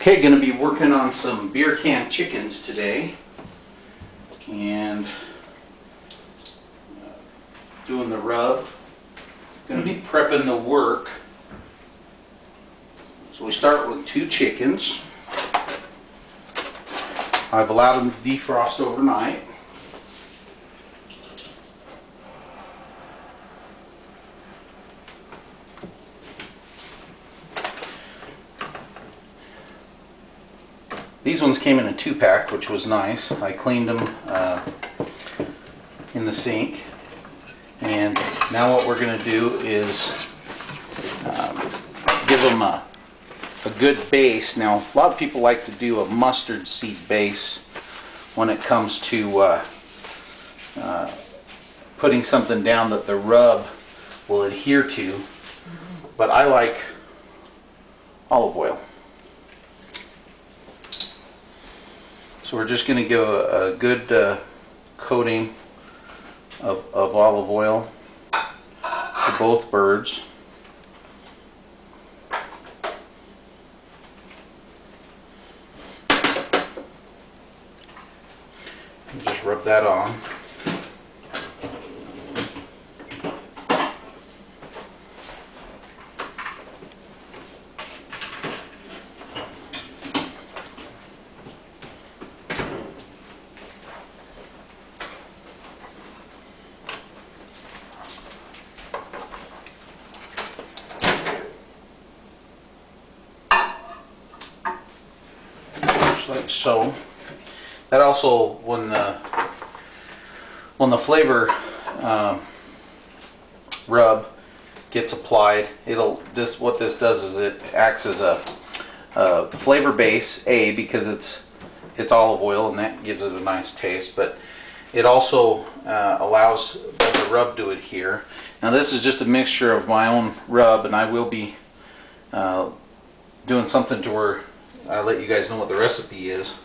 Okay, going to be working on some beer can chickens today, and doing the rub. Going to be prepping the work. So we start with 2 chickens. I've allowed them to defrost overnight. These ones came in a 2-pack, which was nice. I cleaned them in the sink. And now what we're going to do is give them a good base. Now, a lot of people like to do a mustard seed base when it comes to putting something down that the rub will adhere to. But I like olive oil. So we're just going to give a good coating of olive oil to both birds. And just rub that on. Like so. That also, when the flavor rub gets applied, what this does is it acts as a flavor base, because it's olive oil and that gives it a nice taste, but it also allows the rub to adhere. Now this is just a mixture of my own rub, and I will be doing something to where I'll let you guys know what the recipe is,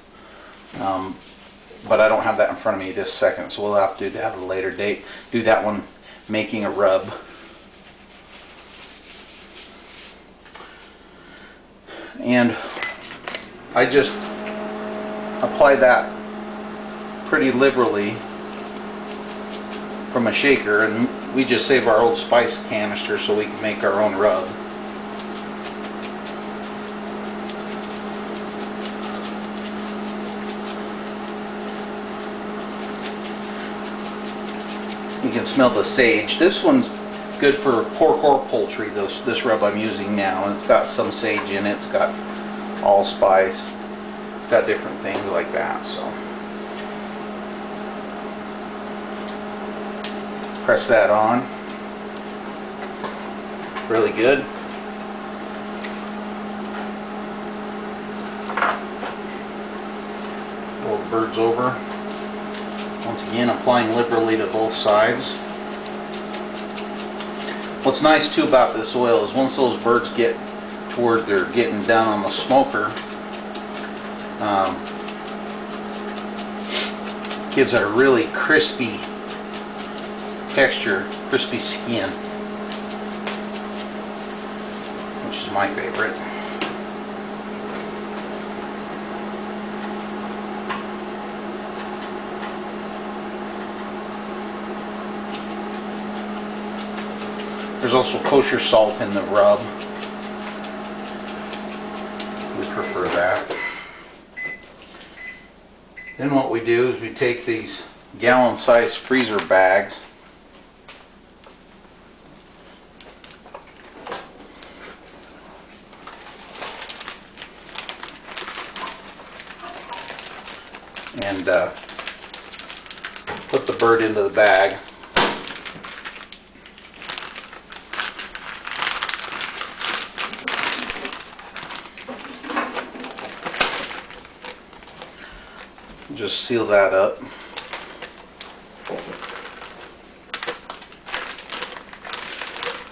but I don't have that in front of me this second, so we'll have to have a later date do that one, making a rub. And I just apply that pretty liberally from a shaker, and we just save our old spice canister so we can make our own rub. You can smell the sage. This one's good for pork or poultry, this rub I'm using now. And it's got some sage in it. It's got allspice. It's got different things like that. So press that on. Really good. Roll the birds over. Once again, applying liberally to both sides. What's nice too about this oil is once those birds get toward they're getting done on the smoker, gives it a really crispy texture, crispy skin, which is my favorite. There's also kosher salt in the rub. We prefer that. Then what we do is we take these gallon-sized freezer bags, and put the bird into the bag. Just seal that up.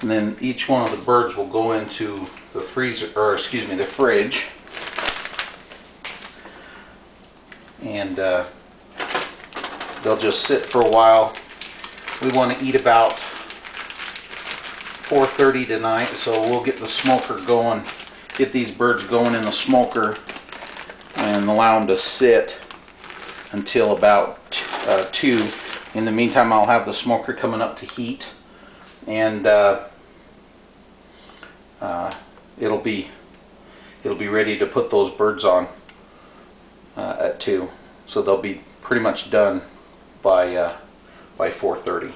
And then each one of the birds will go into the freezer, or excuse me, the fridge. And they'll just sit for a while. We want to eat about 4:30 tonight, so we'll get the smoker going get these birds going in the smoker and allow them to sit until about 2. In the meantime, I'll have the smoker coming up to heat, and it'll be ready to put those birds on at 2. So they'll be pretty much done by 4:30.